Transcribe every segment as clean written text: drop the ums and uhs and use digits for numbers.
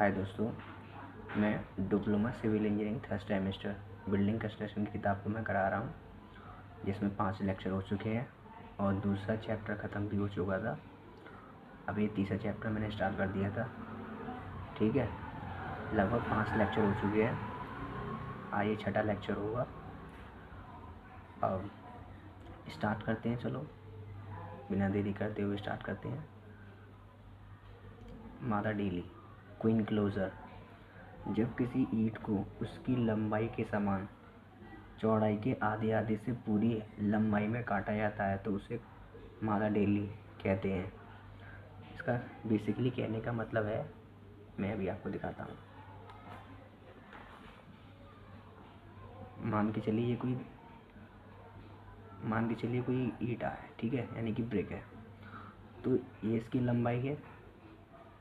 हाय दोस्तों, मैं diploma civil engineering third semester building construction की किताब को मैं करा रहा हूँ, जिसमें 5 लेक्चर हो चुके हैं और दूसरा चैप्टर ख़त्म भी हो चुका था। अब ये तीसरा चैप्टर मैंने स्टार्ट कर दिया था। ठीक है, लगभग 5 लेक्चर हो चुके हैं। आइए छठा लेक्चर होगा। अब स्टार्ट करते हैं। चलो बिना देरी करते हुए स्टार्ट करते हैं। मादा डेली क्वीन क्लोजर। जब किसी ईंट को उसकी लंबाई के समान चौड़ाई के आधे से पूरी लंबाई में काटा जाता है तो उसे मादा डेली कहते हैं। इसका बेसिकली कहने का मतलब है, मैं अभी आपको दिखाता हूँ। मान के चलिए कोई ईंट है, ठीक है, यानी कि ब्रिक है। तो ये इसकी लंबाई है,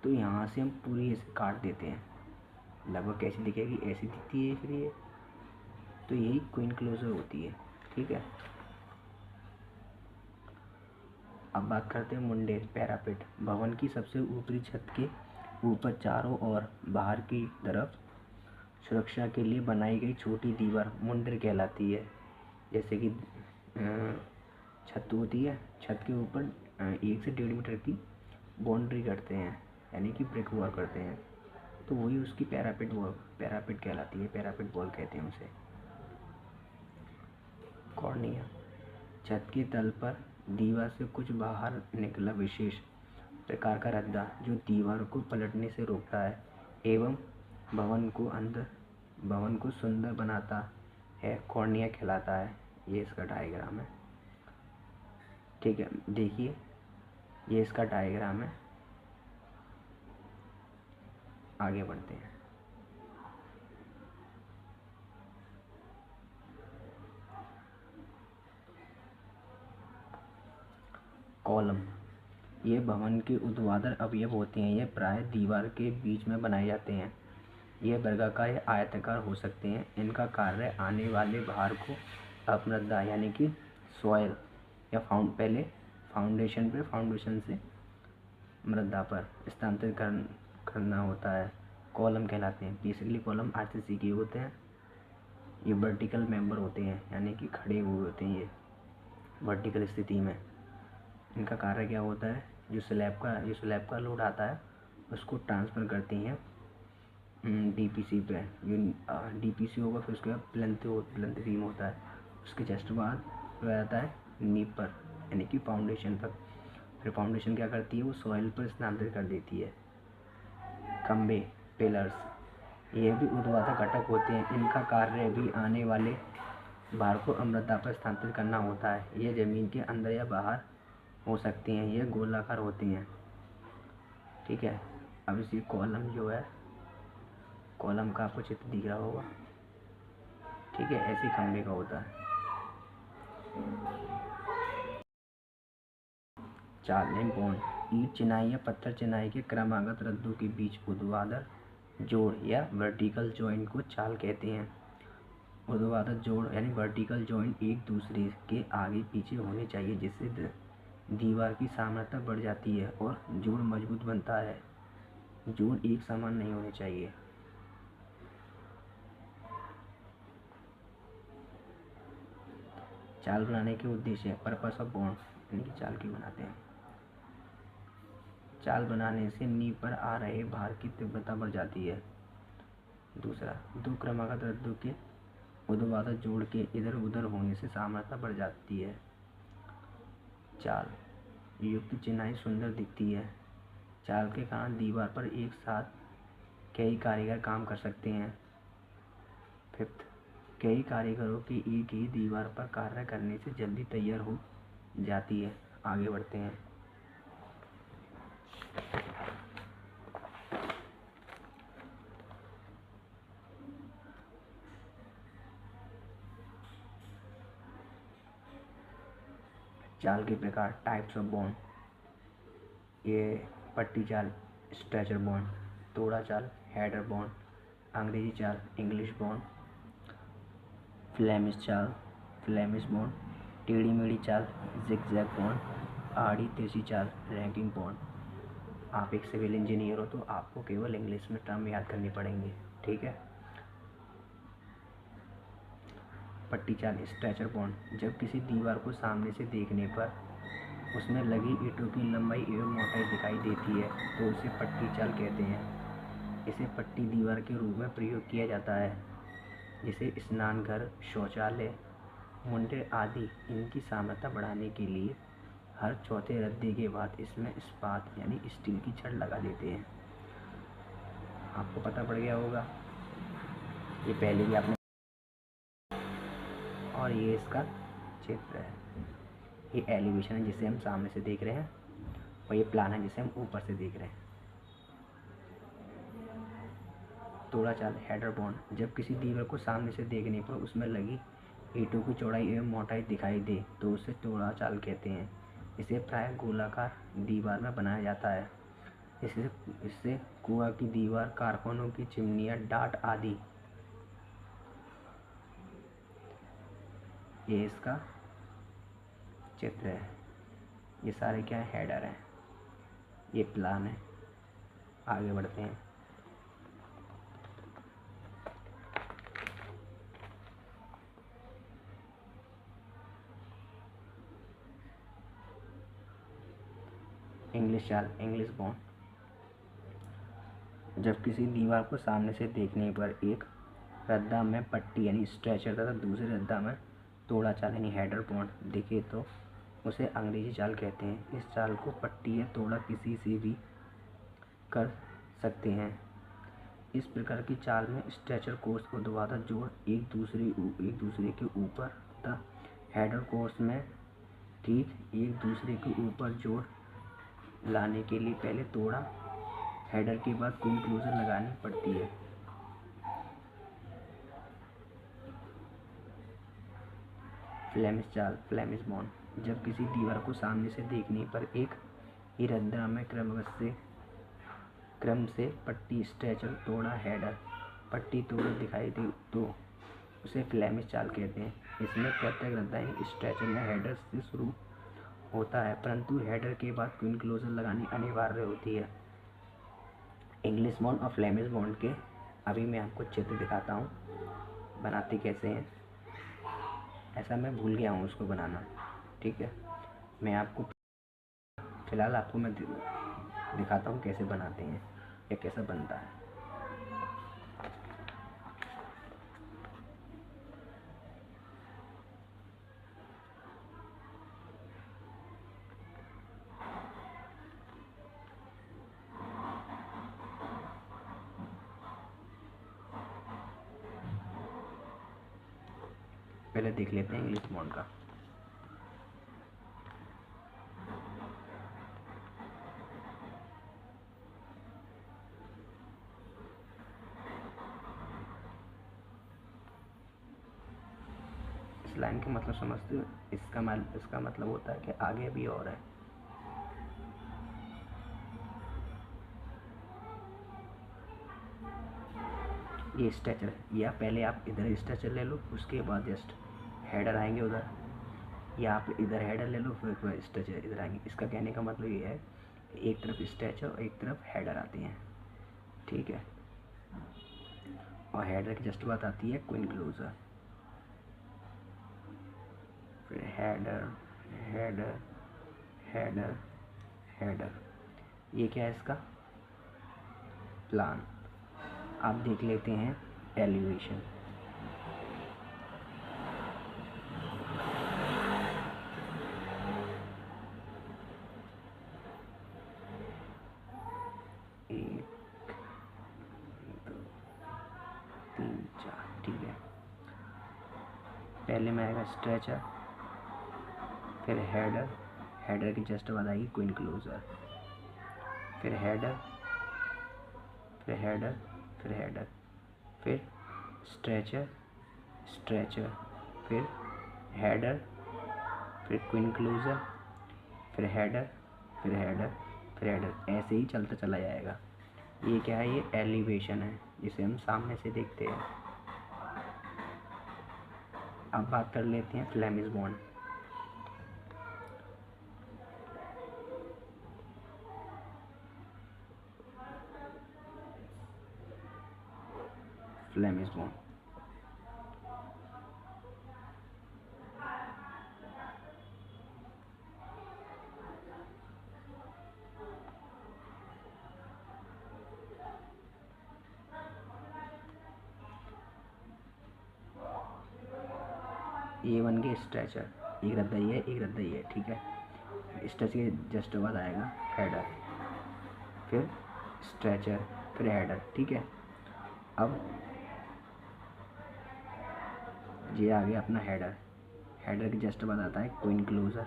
तो यहाँ से हम पूरी इसे काट देते हैं। लगभग कैसी दिखेगी, ऐसी दिखती है। फिर ये तो यही क्वीन क्लोजर होती है। ठीक है, अब बात करते हैं मुंडेर पैरापेट। भवन की सबसे ऊपरी छत के ऊपर चारों ओर बाहर की तरफ सुरक्षा के लिए बनाई गई छोटी दीवार मुंडेर कहलाती है। जैसे कि छत होती है, छत के ऊपर 1 से 1.5 मीटर की बाउंड्री करते हैं, यानी कि ब्रिक वॉल करते हैं, तो वही उसकी पैरापेट कहलाती है। पैरापेट वॉल कहते हैं उसे। कॉर्निया, छत के तल पर दीवार से कुछ बाहर निकला विशेष प्रकार का रद्दा जो दीवार को पलटने से रोकता है एवं भवन को सुंदर बनाता है, कॉर्निया कहलाता है। ये इसका डायग्राम है। ठीक है, देखिए ये इसका डायग्राम है। आगे बढ़ते हैं। कॉलम, ये भवन के ऊर्ध्वाधर अवयव होते हैं। ये प्राय दीवार के बीच में बनाए जाते हैं। ये वर्गाकार या आयताकार हो सकते हैं। इनका कार्य आने वाले भार को अपमृदा यानी कि सॉइल या पहले फाउंडेशन से मृदा पर स्थानांतरित करना होता है। कॉलम कहलाते हैं। बेसिकली कॉलम आरसीसी के होते हैं। ये वर्टिकल मेंबर होते हैं, यानी कि खड़े हुए होते हैं ये वर्टिकल स्थिति में। इनका कार्य क्या होता है, जो स्लैब का लोड आता है उसको ट्रांसफ़र करती हैं डीपीसी पे। जो डीपीसी होगा, फिर उसके बाद प्लिंथ बीम होता है, उसके जस्ट बाद आता है नींव पर, यानी कि फाउंडेशन पर। फिर फाउंडेशन क्या करती है, वो सॉइल पर स्थानांतरित कर देती है। खंबे पिलर्स, ये भी ऊर्ध्वाधर घटक होते हैं। इनका कार्य भी आने वाले भार को अमृता पर स्थानांतरित करना होता है। ये ज़मीन के अंदर या बाहर हो सकती हैं। ये गोलाकार होती हैं। ठीक है, अब इसी कॉलम जो है, कॉलम का आपको चित्र दिख रहा होगा। ठीक है, ऐसे खंबे का होता है। चाल बॉन्ड, ईंट चिनाई या पत्थर चिनाई के क्रमागत रद्दों के बीच ऊर्ध्वाधर जोड़ या वर्टिकल जॉइंट को चाल कहते हैं। ऊर्ध्वाधर जोड़ यानी वर्टिकल जॉइंट एक दूसरे के आगे पीछे होने चाहिए, जिससे दीवार की सामर्थ्य बढ़ जाती है और जोड़ मजबूत बनता है। जोड़ एक समान नहीं होने चाहिए। चाल बनाने के उद्देश्य, पर्पस ऑफ बॉन्ड, यानी कि चाल क्यों बनाते हैं। चाल बनाने से नींव पर आ रहे भार की तीव्रता बढ़ जाती है। दूसरा, दो क्रमागत रद्दों के ऊर्ध्वाधर जोड़ के इधर उधर होने से सामर्थ्य बढ़ जाती है। चाल युक्त चिनाई सुंदर दिखती है। चाल के कारण दीवार पर एक साथ कई कारीगर काम कर सकते हैं। फिफ्थ, कई कारीगरों की एक ही दीवार पर कार्य करने से जल्दी तैयार हो जाती है। आगे बढ़ते हैं। चाल के प्रकार, टाइप्स ऑफ बॉन्ड। ये पट्टी चाल, स्ट्रेचर बॉन्ड, तोड़ा चाल, हेडर बॉन्ड, अंग्रेजी चाल, इंग्लिश बॉन्ड, फ्लेमिश चाल, फ्लेमिश बॉन्ड, टेढ़ी मेढ़ी चाल, जिगजैग बॉन्ड, आड़ी तिरछी चाल, रैंकिंग बॉन्ड। आप एक सिविल इंजीनियर हो तो आपको केवल इंग्लिश में टर्म याद करनी पड़ेंगे, ठीक है। पट्टी चाल, स्ट्रेचर बॉन्ड। जब किसी दीवार को सामने से देखने पर उसमें लगी ईंटों की लंबाई एवं मोटाई दिखाई देती है तो उसे पट्टी चाल कहते हैं। इसे पट्टी दीवार के रूप में प्रयोग किया जाता है, जिसे स्नानघर, शौचालय, मुंडे आदि इनकी सामर्थ्य बढ़ाने के लिए हर चौथे रद्दे के बाद इसमें इस्पात यानी स्टील की छड़ लगा देते हैं। आपको पता पड़ गया होगा, ये पहले भी आपने। और ये इसका चित्र है, ये एलिवेशन है जिसे हम सामने से देख रहे हैं, और ये प्लान है जिसे हम ऊपर से देख रहे हैं। तोड़ा चाल, हेडर बॉन्ड। जब किसी दीवार को सामने से देखने पर उसमें लगी ईंटों की चौड़ाई एवं मोटाई दिखाई दे तो उसे तोड़ा चाल कहते हैं। इसे प्रायः गोलाकार दीवार में बनाया जाता है। इससे कुआं की दीवार, कारखानों की चिमनियाँ, डाट आदि। ये इसका चित्र है, ये सारे क्या है, हेडर हैं, ये प्लान है। आगे बढ़ते हैं। इंग्लिश चाल, इंग्लिश बॉन्ड। जब किसी दीवार को सामने से देखने पर एक रद्दा में पट्टी यानी स्ट्रेचर तथा दूसरे रद्दा में तोड़ा चाल यानी हेडर बॉन्ड दिखे तो उसे अंग्रेजी चाल कहते हैं। इस चाल को पट्टी या तोड़ा किसी से भी कर सकते हैं। इस प्रकार की चाल में स्ट्रेचर कोर्स ऊर्ध्वाधर जोड़ एक दूसरे के ऊपर तथा हेडर कोर्स में ठीक एक दूसरे के ऊपर जोड़ लाने के लिए पहले तोड़ा हेडर के बाद कंक्लूजन लगानी पड़ती है। फ्लेमिश चाल, फ्लेमिश बॉन्ड। जब किसी दीवार को सामने से देखने पर एक ही रद्दा में क्रम से पट्टी, स्ट्रेचर, तोड़ा, हेडर, पट्टी, तोड़ा दिखाई दे तो उसे फ्लेमिश चाल कहते हैं। इसमें प्रत्येक रद्दा यानी स्ट्रेचर या हेडर से शुरू होता है, परंतु हेडर के बाद कंक्लूजन लगानी अनिवार्य होती है। इंग्लिश बॉन्ड और फ्लेमिश बॉन्ड के अभी मैं आपको चित्र दिखाता हूँ, बनाते कैसे हैं। ऐसा मैं भूल गया हूँ उसको बनाना, ठीक है। मैं आपको फ़िलहाल आपको मैं दिखाता हूँ कैसे बनाते हैं या कैसा बनता है। पहले देख लेते हैं इंग्लिश बॉन्ड का। इस लाइन का मतलब समझते हो? इसका मतलब होता है कि आगे भी और है। ये स्ट्रेचर है, या पहले आप इधर स्ट्रेचर ले लो, उसके बाद जस्ट हेडर आएंगे उधर, या आप इधर हेडर ले लो फिर स्ट्रेचर इधर आएंगे। इसका कहने का मतलब ये है एक तरफ स्ट्रेचर और एक तरफ हेडर आते हैं, ठीक है। और हेडर की जस्ट बात आती है कंक्लूजर, फिर हेडर हेडर हेडर हेडर। ये क्या है इसका प्लान। आप देख लेते हैं एलिवेशन। एक, दो, तीन, चार, ठीक है। पहले में आएगा स्ट्रेचर, फिर हेडर, हेडर की जस्ट बाद आएगी कंक्लूजर, फिर हेडर, फिर हेडर, फिर हेडर, फिर स्ट्रेचर, स्ट्रेचर, फिर हेडर, फिर कंक्लूजर, फिर हेडर, फिर हेडर, फिर हेडर। ऐसे ही चलता चला जाएगा। ये क्या है, ये एलिवेशन है जिसे हम सामने से देखते हैं। अब बात कर लेते हैं Flemish bond. Flame is born. ये बन गए स्ट्रेचर, एक रद्दा ये है, एक रद्दा ये है, ठीक है। स्ट्रेचर के जस्ट बाद आएगा हेडर, फिर स्ट्रेचर, फिर हेडर, ठीक है। अब ये आ गया अपना हेडर, हेडर के जस्ट बाद आता है क्वीन क्लोजर,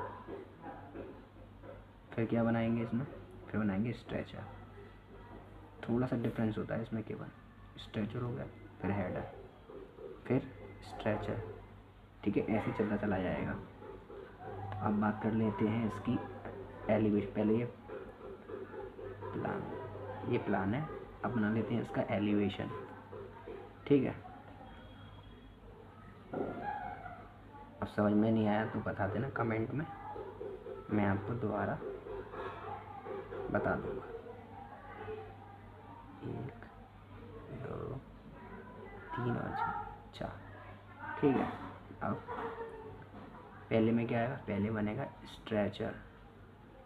फिर क्या बनाएंगे इसमें, फिर बनाएंगे स्ट्रेचर। थोड़ा सा डिफरेंस होता है इसमें केवल, स्ट्रेचर हो गया, फिर हेडर, फिर स्ट्रेचर, ठीक है। ऐसे चलता चला जाएगा। अब बात कर लेते हैं इसकी एलिवेशन। पहले ये प्लान है, अब बना लेते हैं इसका एलिवेशन, ठीक है। अब समझ में नहीं आया तो बता देना कमेंट में, मैं आपको दोबारा बता दूंगा। 1 2 3 और 4, ठीक है। अब पहले में क्या आएगा, पहले बनेगा स्ट्रेचर,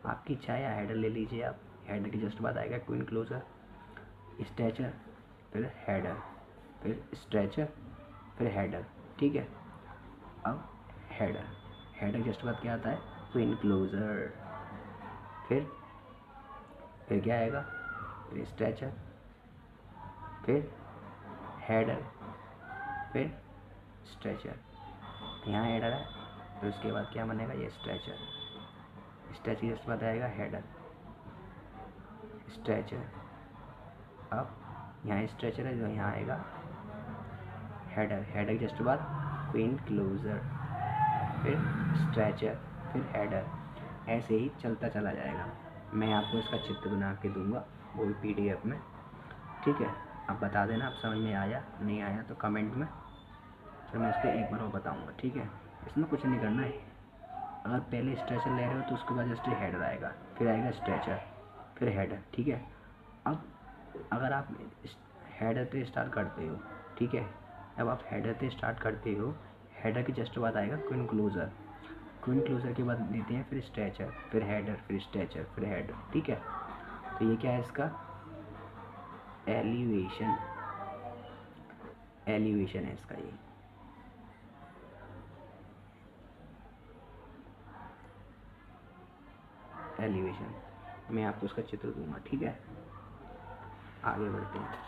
आपकी इच्छा है हेडर ले लीजिए आप। हेडर के जस्ट बाद आएगा क्वीन क्लोजर, स्ट्रेचर, फिर हेडर, फिर स्ट्रेचर, फिर हेडर, ठीक है। अब हेडर, हेडर के जस्ट बाद क्या आता है, क्वीन क्लोजर, फिर क्या आएगा, फिर स्ट्रेचर, फिर हेडर, फिर स्ट्रेचर। यहाँ हेडर है तो उसके बाद क्या बनेगा, ये स्ट्रेचर, स्ट्रेचर के बाद आएगा हेडर, स्ट्रेचर। अब यहाँ स्ट्रेचर है जो यहाँ आएगा हेडर, हेडर के जस्ट बाद क्वीन क्लोजर, फिर स्ट्रेचर, फिर हेडर। ऐसे ही चलता चला जाएगा। मैं आपको इसका चित्र बना के दूंगा वो भी PDF में, ठीक है। आप बता देना आप समझ में आया नहीं आया तो कमेंट में, फिर मैं इसको एक बार और बताऊंगा, ठीक है। इसमें कुछ नहीं करना है, अगर पहले स्ट्रेचर ले रहे हो तो उसके बाद जस्ट हेडर आएगा, फिर आएगा स्ट्रेचर, फिर हेडर, ठीक है। अब अगर आप हेडर पे स्टार्ट करते हो, ठीक है, जब आप हेडर पे स्टार्ट करते हो, हेडर के जस्ट बाद आएगा क्वीन क्लोजर, क्वीन क्लोजर के बाद देते हैं फिर स्ट्रेचर, फिर हेडर, फिर स्ट्रेचर, फिर हेडर, ठीक है। तो ये क्या है इसका एलिवेशन, एलिवेशन है इसका ये। एलिवेशन मैं आपको उसका चित्र दूंगा, ठीक है। आगे बढ़ते हैं।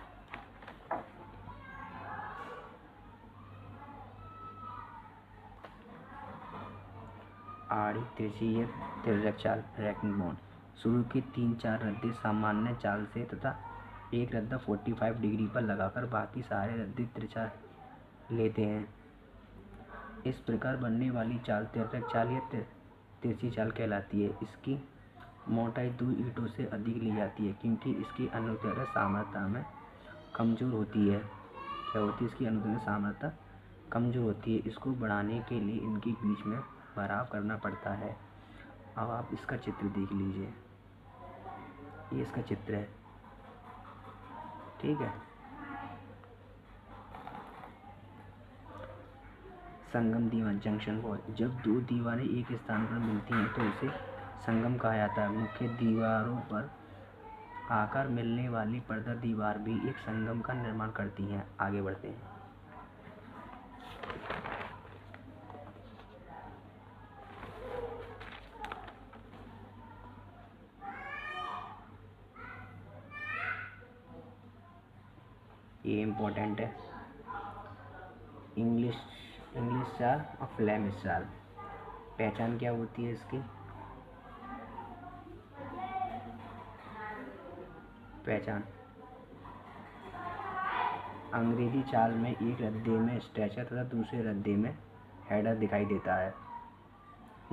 आड़ी तिरछी या तिर्यक चाल, रैकिंग बोन। शुरू के 3-4 रद्दे सामान्य चाल से तथा एक रद्दा 45 डिग्री पर लगाकर बाकी सारे रद्दे तिरछा लेते हैं। इस प्रकार बनने वाली चाल तिर्यक चाल या तिरछी चाल कहलाती है। इसकी मोटाई 2 ईंटों से अधिक ली जाती है क्योंकि इसकी अनुदैर्ध्य सामर्थ्य में कमज़ोर होती है। क्या होती है, इसकी अनुदैर्ध्य सामर्थ्य कमज़ोर होती है। इसको बढ़ाने के लिए इनके बीच में भराव करना पड़ता है। अब आप इसका चित्र देख लीजिए, ये इसका चित्र है, ठीक है। संगम दीवार, जंक्शन वॉल। जब 2 दीवारें एक स्थान पर मिलती हैं तो उसे संगम कहा जाता है। मुख्य दीवारों पर आकर मिलने वाली पर्दा दीवार भी एक संगम का निर्माण करती हैं। आगे बढ़ते हैं। ये इम्पोर्टेंट है, इंग्लिश चाल और फ्लेमिश चाल। पहचान क्या होती है इसकी, पहचान अंग्रेजी चाल में एक रद्दे में स्ट्रेचर तथा दूसरे रद्दे में हेडर दिखाई देता है।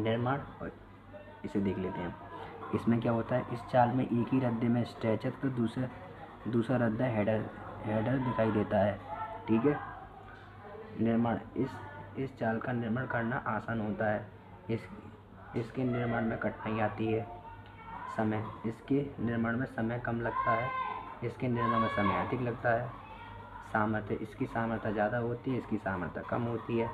निर्माण, और इसे देख लेते हैं। इसमें क्या होता है, इस चाल में एक ही रद्दे में स्ट्रेचर तथा दूसरा रद्दा हेडर दिखाई देता है, ठीक है। निर्माण, इस चाल का निर्माण करना आसान होता है। इसके निर्माण में कठिनाई आती है। समय, इसके निर्माण में समय कम लगता है, इसके निर्माण में समय अधिक लगता है। सामर्थ्य, इसकी सामर्थ्य ज़्यादा होती है, इसकी सामर्थ्य कम होती है।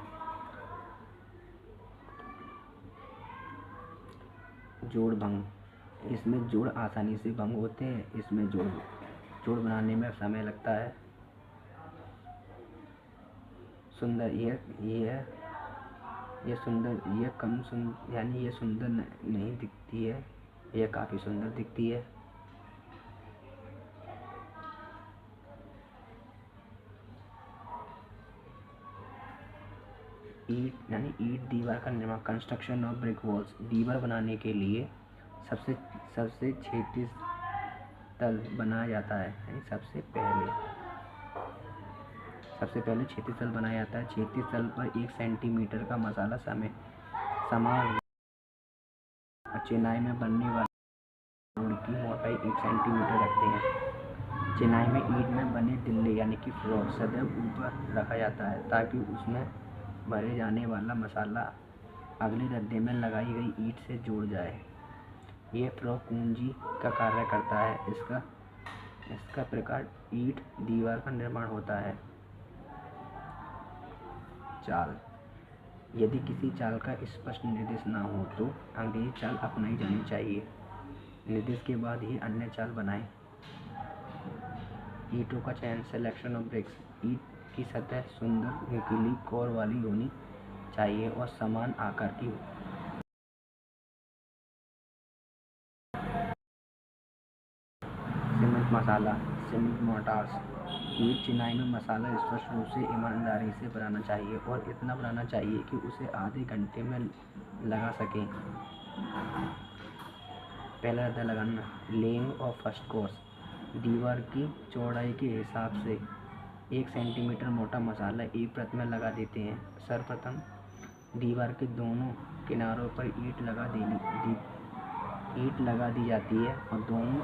जोड़ भंग, इसमें जोड़ आसानी से भंग होते हैं, इसमें जोड़ बनाने में समय लगता है। सुंदर, ये सुंदर, ये कम सुंदर, यानी ये सुंदर नहीं दिखती है, यह काफ़ी सुंदर दिखती है। ईंट, यानी ईंट दीवार का निर्माण, कंस्ट्रक्शन ऑफ ब्रिक वॉल्स, दीवार बनाने के लिए सबसे क्षैतिज तल बनाया जाता है, यानी सबसे पहले क्षैतिज तल बनाया जाता है। क्षैतिज तल पर 1 सेंटीमीटर का मसाला समान चिनाई में बनने वाली जोड़ की मोटाई 1 सेंटीमीटर रखते हैं। चिनाई में ईंट में बने दिल्ले यानी कि फ्रॉक सदैव ऊपर रखा जाता है ताकि उसमें भरे जाने वाला मसाला अगले रद्दे में लगाई गई ईंट से जुड़ जाए। यह फ्रॉक कुंजी का कार्य करता है। इसका प्रकार ईंट दीवार का निर्माण होता है। चाल, यदि किसी चाल का स्पष्ट निर्देश न हो तो अंग्रेजी चाल अपनाई जानी चाहिए। निर्देश के बाद ही अन्य चाल बनाएं। ईंटों का चयन, सिलेक्शन ऑफ ब्रिक्स, ईंट की सतह सुंदर नुकीली कोर वाली होनी चाहिए और समान आकार की हो। सीमेंट मसाला, सीमेंट मोर्टार्स, ईंट चिनाई में मसाला स्पष्ट रूप से ईमानदारी से बनाना चाहिए और इतना बनाना चाहिए कि उसे आधे घंटे में लगा सकें। पहला रद्दा लगाना, लेइंग ऑफ फर्स्ट कोर्स, दीवार की चौड़ाई के हिसाब से 1 सेंटीमीटर मोटा मसाला एक परत में लगा देते हैं। सर्वप्रथम दीवार के दोनों किनारों पर ईंट लगा दी जाती है और दोनों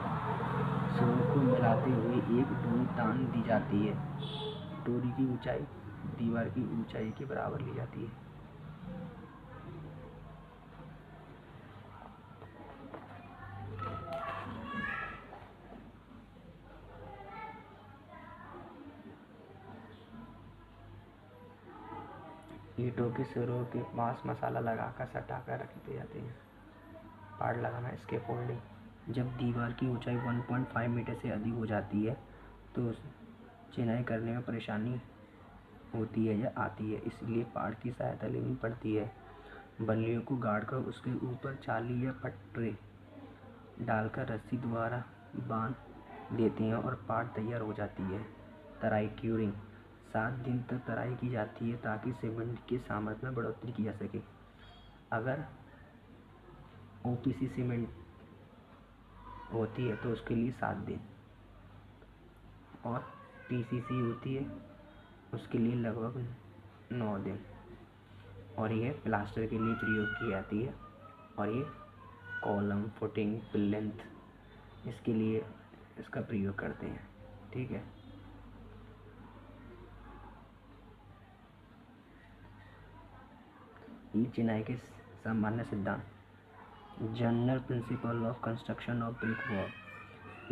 सिरों को मिलाते हुए एक डोरी तान दी जाती है। डोरी की ऊंचाई दीवार की ऊंचाई के बराबर ली जाती है। ईंटों के सिरों के पास मसाला लगाकर सटाकर रख दिए जाते हैं। पाड़ लगाना, स्कैफोल्डिंग, जब दीवार की ऊंचाई 1.5 मीटर से अधिक हो जाती है तो चिनाई करने में परेशानी होती है या आती है, इसलिए पाड़ की सहायता लेनी पड़ती है। बल्लियों को गाड़कर उसके ऊपर चाली या पटरे डालकर रस्सी द्वारा बांध देते हैं और पाड़ तैयार हो जाती है। तराई, क्यूरिंग, 7 दिन तक तराई की जाती है ताकि सीमेंट के सामर्थ्य में बढ़ोतरी की जा सके। अगर ओपीसी सीमेंट होती है तो उसके लिए 7 दिन और पीसीसी होती है उसके लिए लगभग 9 दिन, और यह प्लास्टर के लिए प्रयोग की जाती है। और ये कॉलम, फुटिंग, प्लिंथ इसके लिए इसका प्रयोग करते हैं। ठीक है। ईंट चिनाई के सामान्य सिद्धांत, general principle of construction of brick wall,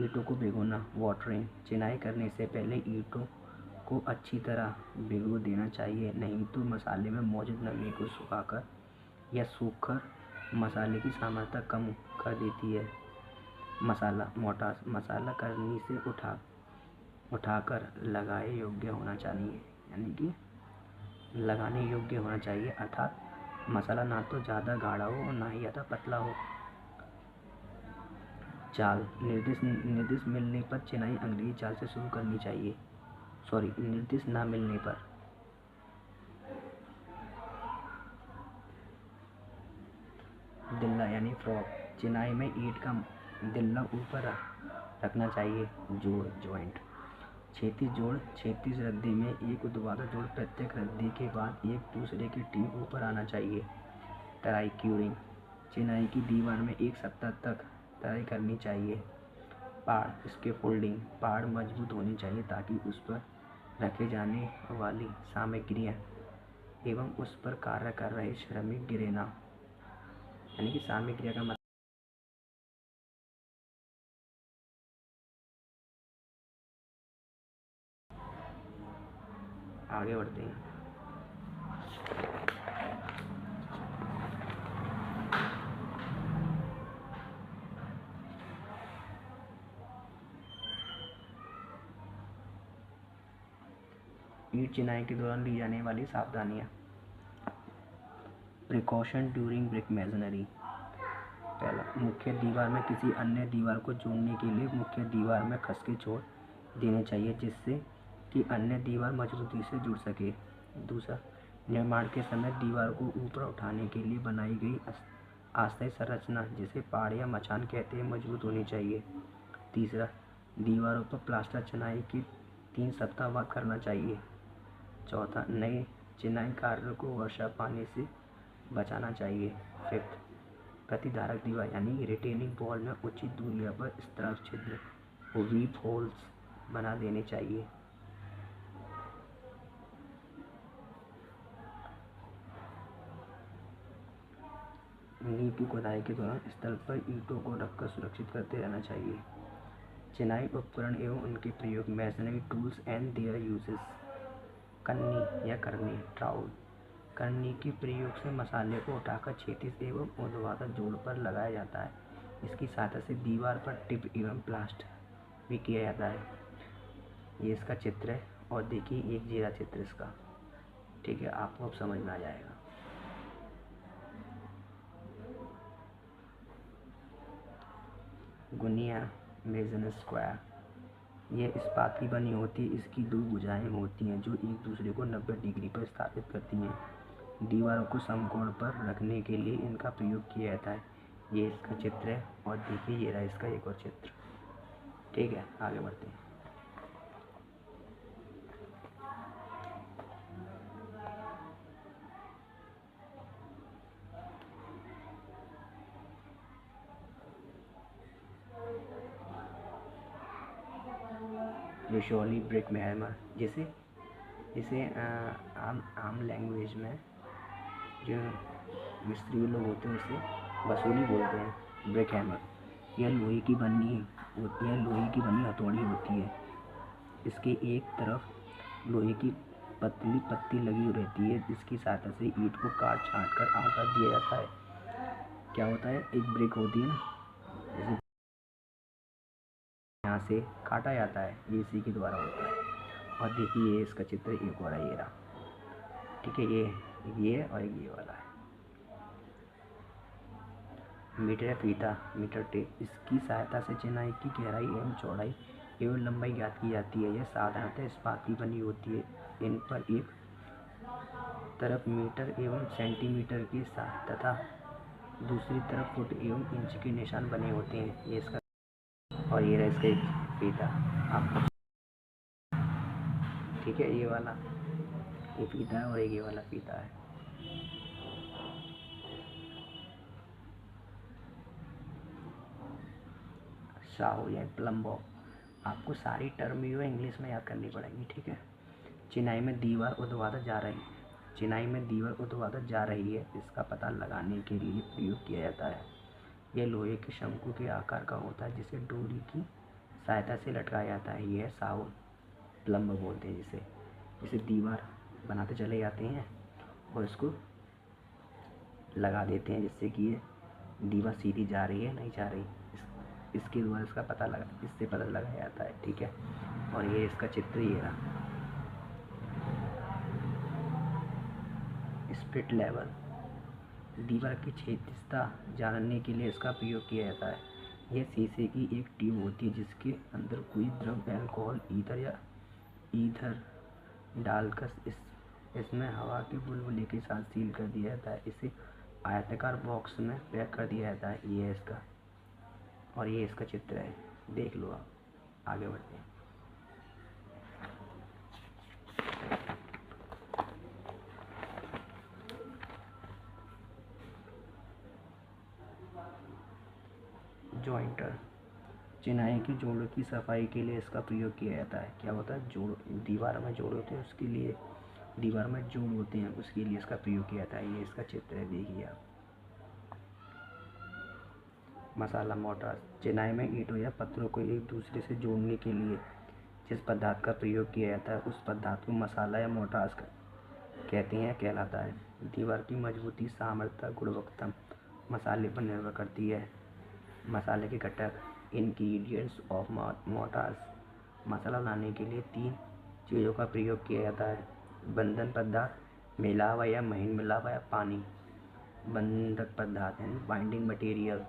ईंटों को भिगोना, वाटरिंग, चिनाई करने से पहले ईंटों को अच्छी तरह भिगो देना चाहिए, नहीं तो मसाले में मौजूद नमी को सुखाकर या सूखकर मसाले की सामर्थ्य कम कर देती है। मसाला, मोटार्स, मसाला करनी से उठाकर लगाए योग्य होना चाहिए, यानी कि लगाने योग्य होना चाहिए, अर्थात मसाला ना तो ज़्यादा गाढ़ा हो और ना ही ज़्यादा पतला हो। चाल, निर्देश मिलने पर चिनाई अंग्रेजी चाल से शुरू करनी चाहिए। निर्देश ना मिलने पर दिल्ला यानी फ्रॉक, चिनाई में ईंट का दिल्ला ऊपर रखना चाहिए। जोड़, जॉइंट, क्षैतिज रद्दे में एक ऊर्ध्वाधर जोड़ प्रत्येक रद्दे के बाद एक दूसरे के ठीक ऊपर आना चाहिए। तराई, क्यूरिंग, चिनाई की दीवार में 1 सप्ताह तक तराई करनी चाहिए। पाड़, स्कैफोल्डिंग, पाड़ मजबूत होनी चाहिए ताकि उस पर रखे जाने वाली सामग्रियाँ एवं उस पर कार्य कर रहे श्रमिक गिरे ना, यानी कि सामग्रियाँ का आगे बढ़ते हैं। ईंट चिनाई के दौरान ली जाने वाली सावधानियाँ। Precaution during brick masonry. पहला, मुख्य दीवार में किसी अन्य दीवार को जोड़ने के लिए मुख्य दीवार में खसके छोड़ देने चाहिए जिससे कि अन्य दीवार मजबूती से जुड़ सके। दूसरा, निर्माण के समय दीवार को ऊपर उठाने के लिए बनाई गई अस्थायी संरचना जिसे पाड़ या मचान कहते हैं मजबूत होनी चाहिए। तीसरा, दीवारों पर प्लास्टर चिनाई की 3 सप्ताह बाद करना चाहिए। चौथा, नए चिनाई कार्य को वर्षा पानी से बचाना चाहिए। फिफ्थ, प्रतिधारक दीवार यानी रिटेनिंग वॉल में उचित दूरियों पर स्त्राव छिद्र वीप होल्स बना देने चाहिए। नींव की खुदाई के दौरान स्थल पर ईंटों को रखकर सुरक्षित करते रहना चाहिए। चिनाई उपकरण एवं उनके प्रयोग। Masonry tools and there uses. कन्नी या करनी ट्राउल। करनी के प्रयोग से मसाले को उठाकर क्षैतिज एवं ऊर्ध्वाधर जोड़ पर लगाया जाता है। इसकी सहायता से दीवार पर टिप एवं प्लास्टर भी किया जाता है। ये इसका चित्र है और देखिए एक जीरा चित्र इसका। ठीक है, आपको अब समझ में आ जाएगा। गुनिया मेजन स्क्वायर। यह इस्पात की बनी होती है। इसकी 2 भुजाएं होती हैं जो एक दूसरे को 90 डिग्री पर स्थापित करती हैं। दीवारों को समकोण पर रखने के लिए इनका प्रयोग किया जाता है। ये इसका चित्र है और देखिए ये रहा इसका एक और चित्र। ठीक है, आगे बढ़ते हैं। विशोली ब्रिक हैमर, जिसे आम लैंग्वेज में जो मिस्त्री लोग होते हैं उसे वसूली बोलते हैं। ब्रिक हैमर यह लोहे की बनी हथौड़ी होती है। इसके एक तरफ लोहे की पतली पत्ती लगी रहती है जिसकी सहायता से ईंट को काट छाँट कर आकार दिया जाता है। क्या होता है, एक ब्रिक होती है ना, जैसे यहाँ से काटा जाता है, ये इसी के द्वारा होता है। और देखिए ये इसका चित्र एक और है, ये रहा। ठीक है, ये और ये वाला है। मीटर या फीता, मीटर टेप। इसकी सहायता से चिनाई की गहराई एवं चौड़ाई एवं लंबाई ज्ञात की जाती है। यह साधारणतः इस्पात की बनी होती है। इन पर एक तरफ मीटर एवं सेंटीमीटर के साथ तथा दूसरी तरफ फुट एवं इंच के निशान बने होते हैं। ये इसका और ये रहा इसका एक फीता आपको। ठीक है, ये वाला ये फीता है और एक ये वाला फीता है। साहू या प्लम्बो, आपको सारी टर्म जो है इंग्लिश में याद करनी पड़ेगी। ठीक है, चिनाई में दीवार ऊर्ध्वाधर जा रही है। चिनाई में दीवार ऊर्ध्वाधर जा रही है इसका पता लगाने के लिए प्रयोग किया जाता है। यह लोहे के शंकु के आकार का होता है जिसे डोरी की सहायता से लटकाया जाता है। यह साहू प्लम्ब बोलते हैं जिसे दीवार बनाते चले जाते हैं और इसको लगा देते हैं जिससे कि ये दीवार सीधी जा रही है नहीं जा रही। इसके द्वारा इससे पता लगाया जाता है। ठीक है, और ये इसका चित्र ये रहा। स्पिरिट लेवल, दीवार की क्षैतिजता जानने के लिए इसका प्रयोग किया जाता है। यह शीशे की एक ट्यूब होती है जिसके अंदर कोई द्रव, अल्कोहल, ईथर डालकर इसमें हवा के बुलबुले के साथ सील कर दिया जाता है। इसे आयताकार बॉक्स में पैक कर दिया जाता है। ये है इसका और ये इसका चित्र है, देख लो आप। आगे बढ़ते हैं। जॉइंटर, चिनाई की जोड़ों की सफाई के लिए इसका प्रयोग किया जाता है। क्या होता है, दीवार में जोड़ होते हैं उसके लिए, दीवार में जोड़ होते हैं उसके लिए इसका प्रयोग किया जाता है। ये इसका चित्र है, देखिए आप। मसाला मोर्टार, चिनाई में ईंटों या पत्थरों को एक दूसरे से जोड़ने के लिए जिस पदार्थ का प्रयोग किया जाता है उस पदार्थ को मसाला या मोर्टार कहते हैं कहलाता है। दीवार की मजबूती, सामर्थ्य, गुणवत्ता मसाले पर निर्भर करती है। मसाले के घटक, इंग्रेडिएंट्स ऑफ मोर्टार्स। मसाला बनाने के लिए 3 चीज़ों का प्रयोग किया जाता है: बंधन पदार्थ, मिलावा या महीन मिलावा या पानी। बंधक पदार्थ यानी बाइंडिंग मटेरियल।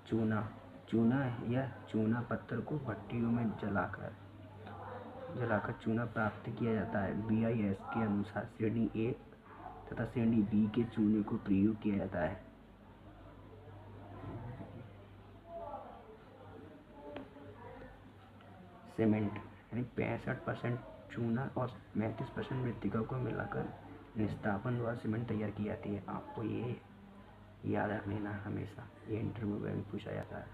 चूना, चूना या चूना पत्थर को भट्टियों में जलाकर चूना प्राप्त किया जाता है। BIS के अनुसार श्रेणी ए तथा श्रेणी बी के चूने को प्रयोग किया जाता है। सीमेंट यानी 65% चूना और 35% मृतिका को मिलाकर निस्तापन द्वारा सीमेंट तैयार की जाती है। आपको ये याद रख लेना हमेशा, ये इंटरव्यू में भी पूछा जाता है।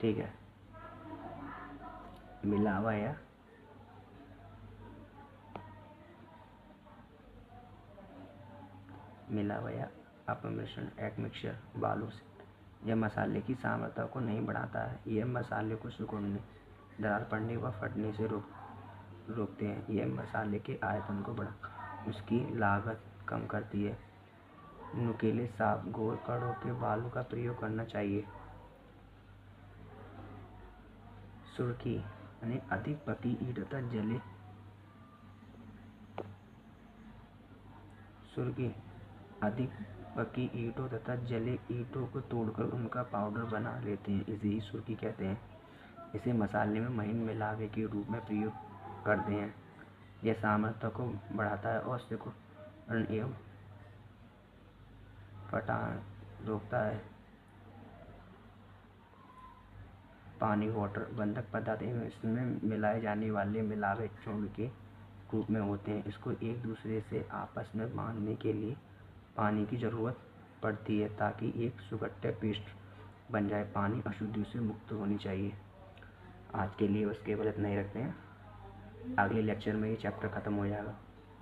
ठीक है। मिलावा या अपमिश्रण, एडमिक्सचर बालू से, यह मसाले की सामर्थ्य को नहीं बढ़ाता है। यह मसाले को सिकुड़ने, दरार पड़ने व फटने से रोकते हैं। यह मसाले के आयतन को बढ़ा उसकी लागत कम करती है। नुकीले, साफ, गोल कड़ों के बालू का प्रयोग करना चाहिए। सुर्खी यानी अधिक पकी ईंट तथा जले अधिक पकी ईंटों तथा जले ईंटों को तोड़कर उनका पाउडर बना लेते हैं, इसे ही सुर्खी कहते हैं। इसे मसाले में महीन मिलावे के रूप में प्रयोग करते हैं। यह सामर्थ्य को बढ़ाता है और सिकुड़न एवं फटान रोकता है। पानी, वाटर, बंधक पदार्थ एवं इसमें मिलाए जाने वाले मिलावे चूर्ण के रूप में होते हैं। इसको एक दूसरे से आपस में बांधने के लिए पानी की ज़रूरत पड़ती है ताकि एक सुगठ्य पेस्ट बन जाए। पानी अशुद्धियों से मुक्त होनी चाहिए। आज के लिए बस केवल इतना ही रखते हैं। अगले लेक्चर में ये चैप्टर ख़त्म हो जाएगा,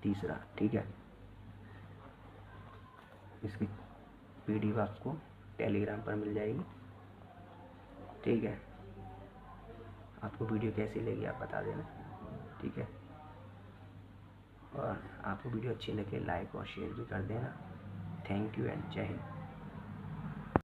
3रा। ठीक है। इसकी PDF आपको टेलीग्राम पर मिल जाएगी। ठीक है। आपको वीडियो कैसी लगी आप बता देना। ठीक है। और आपको वीडियो अच्छी लगे लाइक और शेयर भी कर देना। थैंक यू एंड जय हिंद।